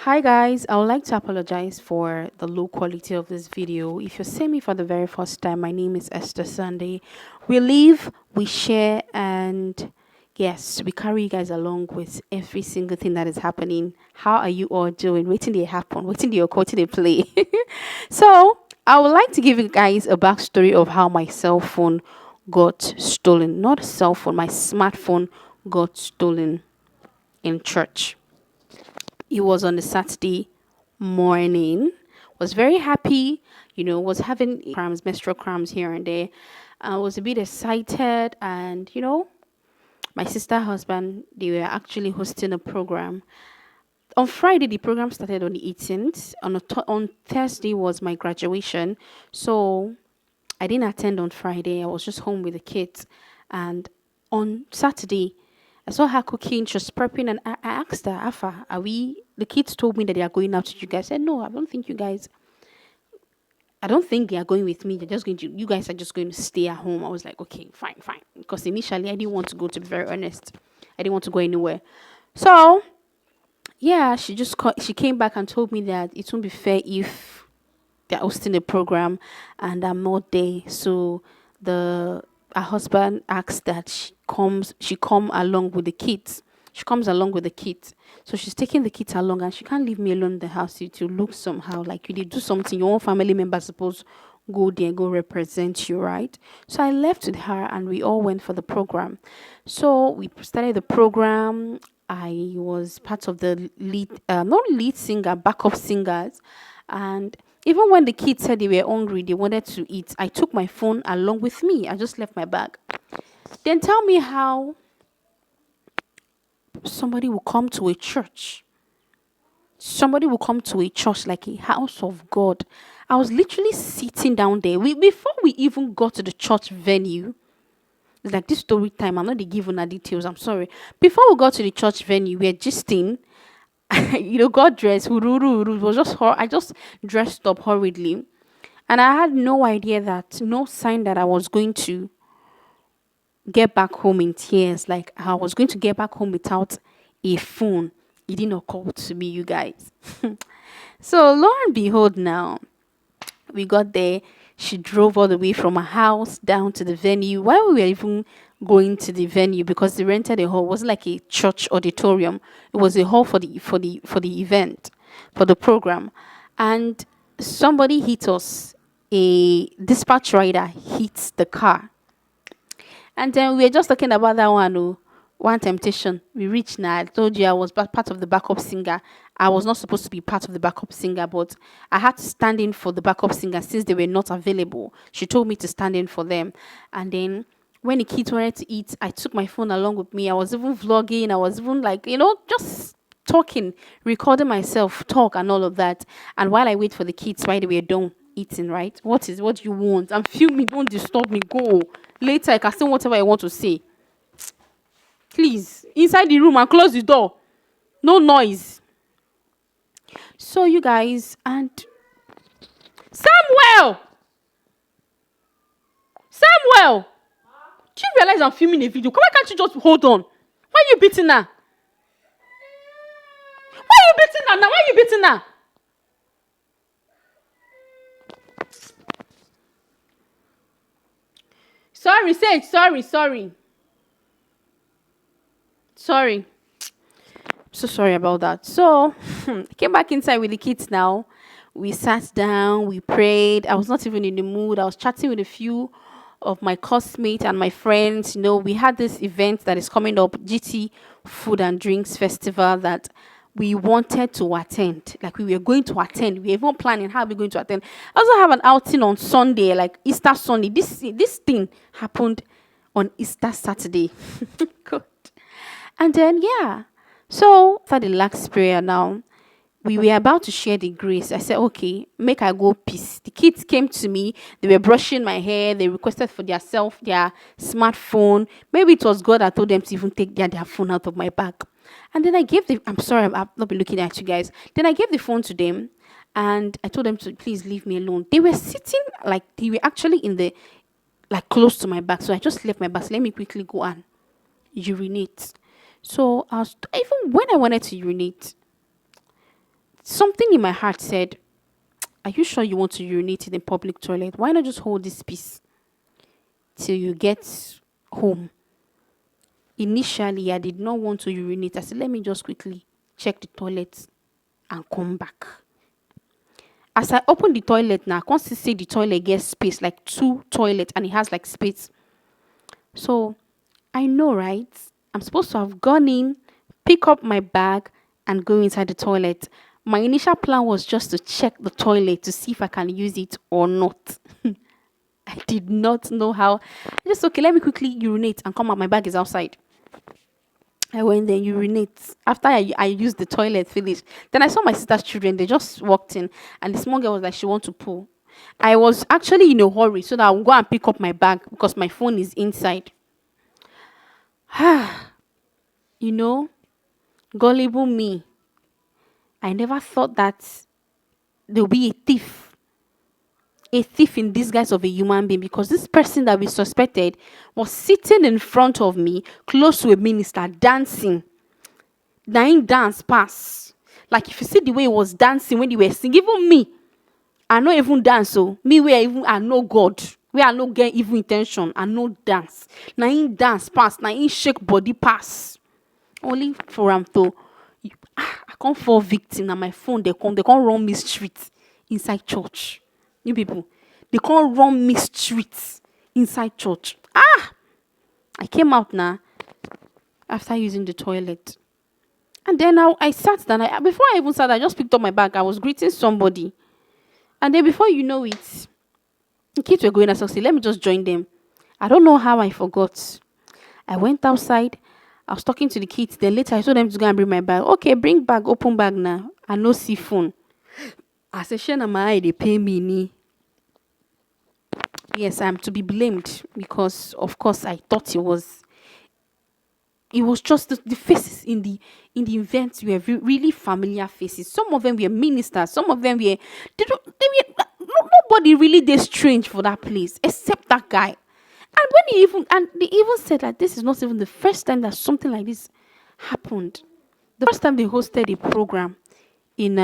Hi guys, I would like to apologize for the low quality of this video. If you're seeing me for the very first time, my name is Esther Sunday. We live, we share, and yes, we carry you guys along with every single thing that is happening. How are you all doing? Waiting they happen, waiting they occur, they play. So I would like to give you guys a backstory of how my cell phone got stolen. Not a cell phone, my smartphone got stolen in church. It was on a Saturday morning. Was very happy, was having cramps, menstrual cramps here and there. I was a bit excited, and my sister husband, they were actually hosting a program. On Friday, the program started on the 18th. On Thursday was my graduation, so I didn't attend on Friday. I was just home with the kids, and on Saturday, I saw her cooking. She was prepping, and I asked her, "Afa, are we?" The kids told me that they are going out to you guys. I said, "No, I don't think you guys. I don't think they are going with me. They're just going to. You guys are just going to stay at home." I was like, "Okay, fine, fine." Because initially, I didn't want to go. To be very honest, I didn't want to go anywhere. So yeah, she came back and told me that it won't be fair if they're hosting a program and I'm not there. So the her husband asked that she come along with the kids. She comes along with the kids. So she's taking the kids along, and she can't leave me alone in the house. It will look somehow like you did do something. Your own family member supposed go there, go represent you, right? So I left with her and we all went for the program. So we started the program. I was part of the lead, not lead singer, backup singers. And even when the kids said they were hungry, they wanted to eat, I took my phone along with me. I just left my bag. Then tell me how somebody will come to a church. Somebody will come to a church like a house of God. I was literally sitting down there. Before we even got to the church venue, it's like this story time. I'm not giving the details. I'm sorry. Before we got to the church venue, we were gisting. Got dressed. It was just I just dressed up hurriedly. And I had no idea that, no sign that I was going to get back home in tears. Like I was going to get back home without a phone. It didn't occur to me, you guys. So lo and behold, now we got there. She drove all the way from her house down to the venue. While we were even going to the venue, because they rented a hall, it wasn't like a church auditorium. It was a hall for the event, for the program. And somebody hit us. A dispatch rider hit the car. And then we were just talking about that one. Oh, one temptation. We reached now. I told you I was part of the backup singer. I was not supposed to be part of the backup singer, but I had to stand in for the backup singer since they were not available. She told me to stand in for them. And then when the kids wanted to eat, I took my phone along with me. I was even vlogging. I was even like, just talking, recording myself talk and all of that. And while I wait for the kids, while they were done eating, right? What do you want? I'm filming. Don't disturb me. Go. Later, I can say whatever I want to say. Please, inside the room and close the door. No noise. So you guys, and Samuel, Samuel, do you realize I'm filming a video? Why can't you just hold on? Why are you beating her? Why are you beating her now? Why are you beating her? Sorry, say it. Sorry. So sorry about that. So I came back inside with the kids now. We sat down, we prayed. I was not even in the mood. I was chatting with a few of my classmates and my friends. We had this event that is coming up, GT Food and Drinks Festival, that we wanted to attend. Like we were going to attend. We were even planning how we're going to attend. I also have an outing on Sunday, like Easter Sunday. This thing happened on Easter Saturday. God. And then yeah. So for the last prayer now, we were about to share the grace. I said, okay, make I go peace. The kids came to me. They were brushing my hair. They requested for their smartphone. Maybe it was God that told them to even take their phone out of my bag. And then I'm sorry, I've not been looking at you guys. Then I gave the phone to them and I told them to please leave me alone. They were sitting, like they were actually in the, like close to my back. So I just left my bag. So let me quickly go and urinate. So even when I wanted to urinate, something in my heart said, are you sure you want to urinate in the public toilet? Why not just hold this peace till you get home? Initially, I did not want to urinate. I said, let me just quickly check the toilet and come back. As I open the toilet now, I can't see the toilet gets space, like 2 toilets, and it has like space. So I know, right? I'm supposed to have gone in, pick up my bag, and go inside the toilet. My initial plan was just to check the toilet to see if I can use it or not. I did not know how. Just okay, let me quickly urinate and come out. My bag is outside. I went there, urinate. After I used the toilet, finished. Then I saw my sister's children. They just walked in, and the small girl was like, she want to pull. I was actually in a hurry so that I would go and pick up my bag because my phone is inside. You know, gullible me. I never thought that there would be a thief in disguise of a human being, because this person that we suspected was sitting in front of me, close to a minister, dancing. Nine dance pass. Like if you see the way he was dancing when he was singing, even me, I not even dance. So me, where even I know God, where I no get evil intention, I no dance. Nine dance pass. Nine shake body pass. Only for him to, I can't fall victim. Now my phone they can't run me street inside church. You people, they can't run me streets inside church. I came out now after using the toilet. And then I sat down. Before I even sat, I just picked up my bag. I was greeting somebody. And then before you know it, the kids were going to say, let me just join them. I don't know how I forgot. I went outside. I was talking to the kids. Then later I told them to go and bring my bag. Okay, bring bag, open bag now. I no see phone. I said, Shana, my eye, they pay me. Ni. Yes, I'm to be blamed because, of course, I thought it was just the faces in the events were really familiar faces. Some of them were ministers. Some of them were nobody really did strange for that place except that guy. And they even said that this is not even the first time that something like this happened. The first time they hosted a program in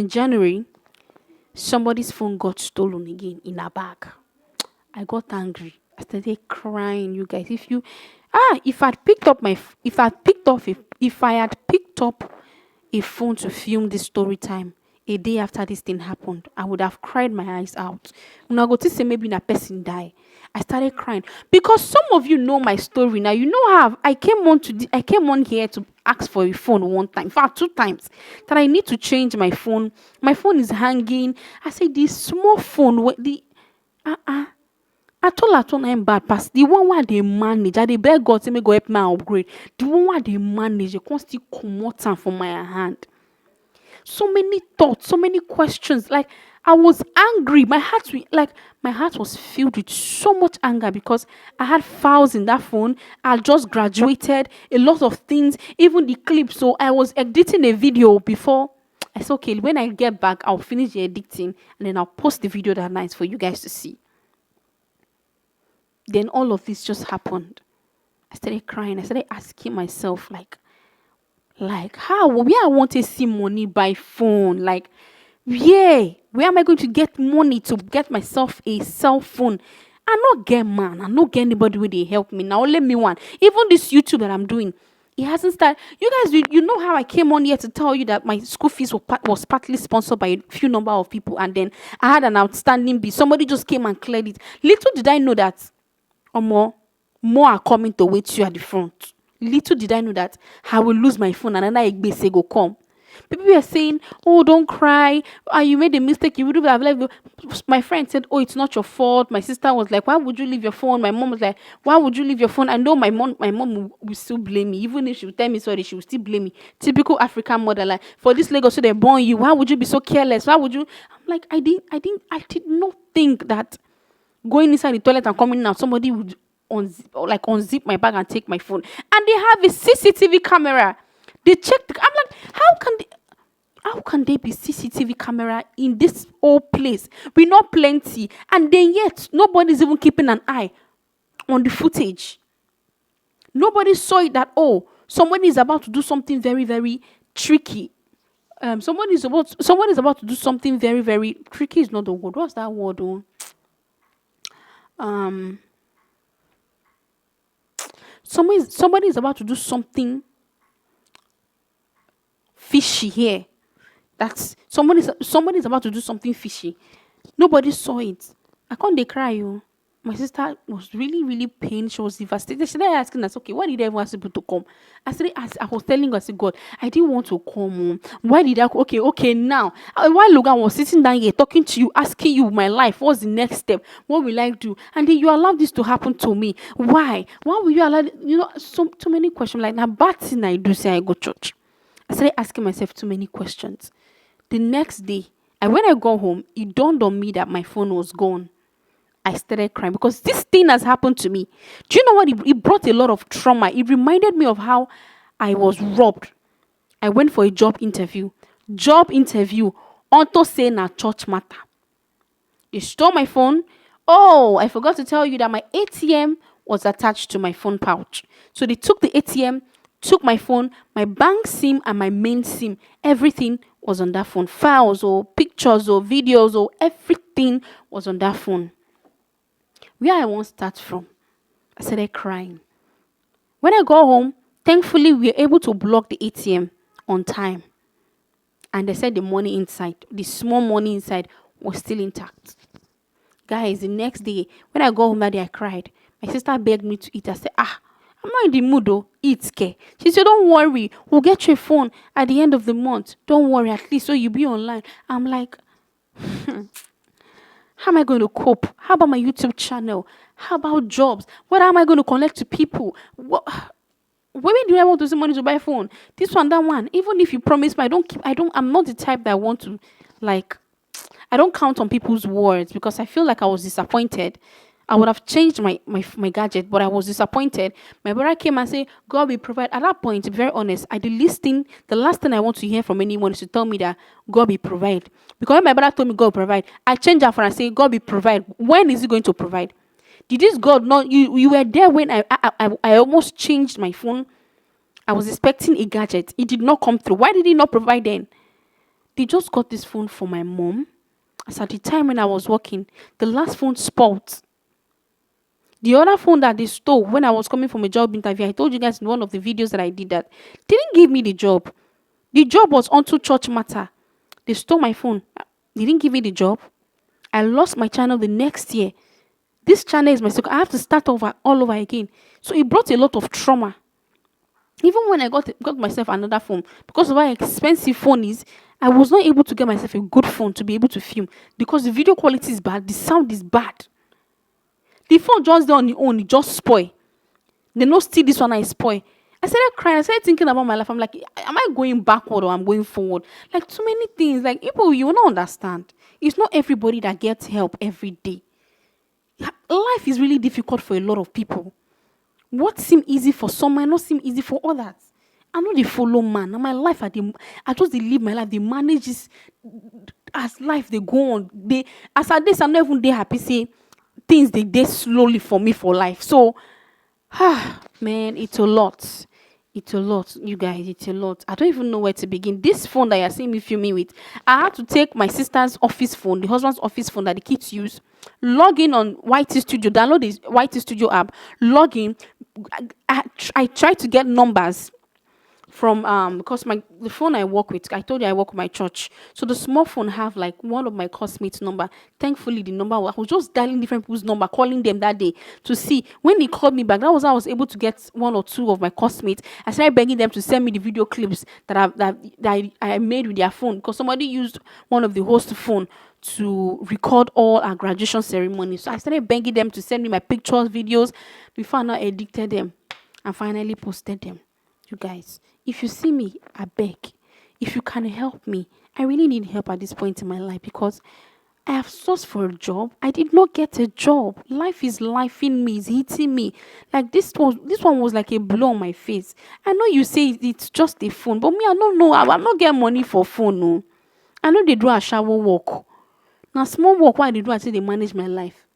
January, somebody's phone got stolen again in a bag. I got angry. I started crying, you guys. If I had picked up a phone to film this story time a day after this thing happened, I would have cried my eyes out. When I go to say maybe a person die, I started crying because some of you know my story now. You know how I came on here to ask for a phone one time, in fact 2 times, that I need to change my phone. My phone is hanging. I say this small phone, I told I'm bad pass. The one where they manage, I they beg God to me go help me upgrade. The one where they manage, they can't still come out from my hand. So many thoughts, so many questions. Like I was angry. My heart was filled with so much anger because I had files in that phone. I just graduated, a lot of things, even the clip. So I was editing a video before. I said, okay, when I get back, I'll finish the editing and then I'll post the video that night for you guys to see. Then all of this just happened. I started crying. I started asking myself, like how? Where I want to see money by phone? Like, where am I going to get money to get myself a cell phone? I not get man. I not get anybody where they help me. Now let me one. Even this YouTube that I'm doing, it hasn't started. You guys, you know how I came on here to tell you that my school fees was partly sponsored by a few number of people, and then I had an outstanding bill. Somebody just came and cleared it. Little did I know that more are coming to wait you at the front. Little did I know that I will lose my phone and another Egbese go come. People were saying, oh, don't cry. You made a mistake. You would have left. My friend said, oh, it's not your fault. My sister was like, why would you leave your phone? My mom was like, why would you leave your phone? I know my mom will still blame me. Even if she would tell me sorry, she will still blame me. Typical African mother, like, for this Lagos, so they born you. Why would you be so careless? Why would you? I'm like, I did not think that going inside the toilet and coming out, somebody would unzip my bag and take my phone. And they have a CCTV camera. They checked. I'm like, how can there be CCTV camera in this old place? We're not plenty. And then yet, nobody's even keeping an eye on the footage. Nobody saw it that, oh, somebody is about to do something very, very tricky. Someone is about to do something very, very tricky is not the word. What's that word? Oh? Um somebody is about to do something fishy here. That's somebody's about to do something fishy. Nobody saw it. I can't they cry you. My sister was really, really pained. She was devastated. She started asking us, okay, why did everyone ask people to come? I was telling her, I said, God, I didn't want to come. Why did I? Okay, now. While Logan was sitting down here talking to you, asking you my life, what's the next step? What will I do? And then you allowed this to happen to me. Why? Why will you allow? So too many questions. Like now, bad thing I do say I go church. I started asking myself too many questions. The next day, when I got home, it dawned on me that my phone was gone. I started crying because this thing has happened to me. Do you know what? It brought a lot of trauma. It reminded me of how I was robbed. I went for a job interview. Auto say na church matter. They stole my phone. Oh, I forgot to tell you that my ATM was attached to my phone pouch. So they took the ATM, took my phone, my bank SIM, and my main SIM. Everything was on that phone. Files or pictures or videos or everything was on that phone. Where I won't start from, I started crying. When I got home, thankfully we were able to block the ATM on time. And they said the money inside, the small money inside, was still intact. Guys, the next day, when I got home that day, I cried. My sister begged me to eat. I said, I'm not in the mood though. Eat, care. She said, don't worry. We'll get your phone at the end of the month. Don't worry, at least so you'll be online. I'm like, how am I going to cope? How about my YouTube channel? How about jobs? What am I going to connect to people? When do I want to send money to buy a phone? This one, that one. Even if you promise me, I'm not the type that I want to, like, I don't count on people's words because I feel like I was disappointed. I would have changed my gadget, but I was disappointed. My brother came and said, God will provide. At that point, to be very honest, the last thing I want to hear from anyone is to tell me that God will provide. Because when my brother told me God will provide, I changed that for and say, God will provide. When is he going to provide? Did this God not, you were there when I almost changed my phone. I was expecting a gadget. It did not come through. Why did he not provide then? They just got this phone for my mom. As at the time when I was working, the last phone spoiled. The other phone that they stole when I was coming from a job interview, I told you guys in one of the videos that I did that, didn't give me the job. The job was onto church matter. They stole my phone. They didn't give me the job. I lost my channel the next year. This channel is my second. I have to start over all over again. So it brought a lot of trauma. Even when I got myself another phone, because of how expensive phone is, I was not able to get myself a good phone to be able to film because the video quality is bad, the sound is bad. The phone just there on the own, it just spoil. They no steal this one, I spoil. I started crying. I started thinking about my life. I'm like, am I going backward or I'm going forward? Like too many things. Like people, you will not understand. It's not everybody that gets help every day. Life is really difficult for a lot of people. What seem easy for some might not seem easy for others. I know they follow man. And my life, I just they live my life. They manage this as life they go on. They as at this, I'm not even they happy say things they slowly for me for life. So man, it's a lot. It's a lot, you guys. It's a lot. I don't even know where to begin. This phone that you're seeing me filming with, I had to take my sister's office phone, the husband's office phone that the kids use, log in on YT Studio, download the YT Studio app, log in. I tried to get numbers from because the phone I work with, I told you I work with my church. So the small phone have like one of my classmates' number. Thankfully, the number I was just dialing different people's number, calling them that day to see when they called me back. That was how I was able to get one or two of my classmates. I started begging them to send me the video clips that I made with their phone because somebody used one of the host phone to record all our graduation ceremony. So I started begging them to send me my pictures, videos. Before I now edited them and finally posted them. You guys, if you see me, I beg. If you can help me, I really need help at this point in my life because I have sourced for a job. I did not get a job. Life is lifing me, it's hitting me. Like this one was like a blow on my face. I know you say it's just a phone, but me, I don't know. I'm not getting money for phone. No. I know they do a shower work. Now small work, why they do I say they manage my life.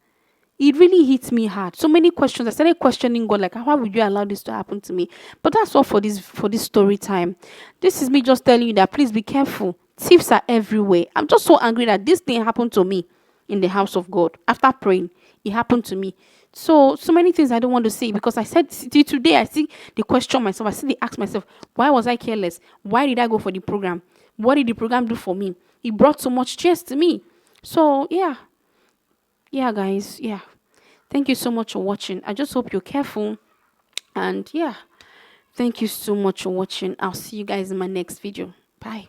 It really hits me hard. So many questions. I started questioning God, like, why would you allow this to happen to me? But that's all for this story time. This is me just telling you that please be careful. Thieves are everywhere. I'm just so angry that this thing happened to me in the house of God. After praying, it happened to me. So many things I don't want to say, because I said till today I see the question myself. I see the ask myself, why was I careless? Why did I go for the program? What did the program do for me? It brought so much stress to me. So yeah, guys, yeah. Thank you so much for watching. I just hope you're careful. And yeah, thank you so much for watching. I'll see you guys in my next video. Bye.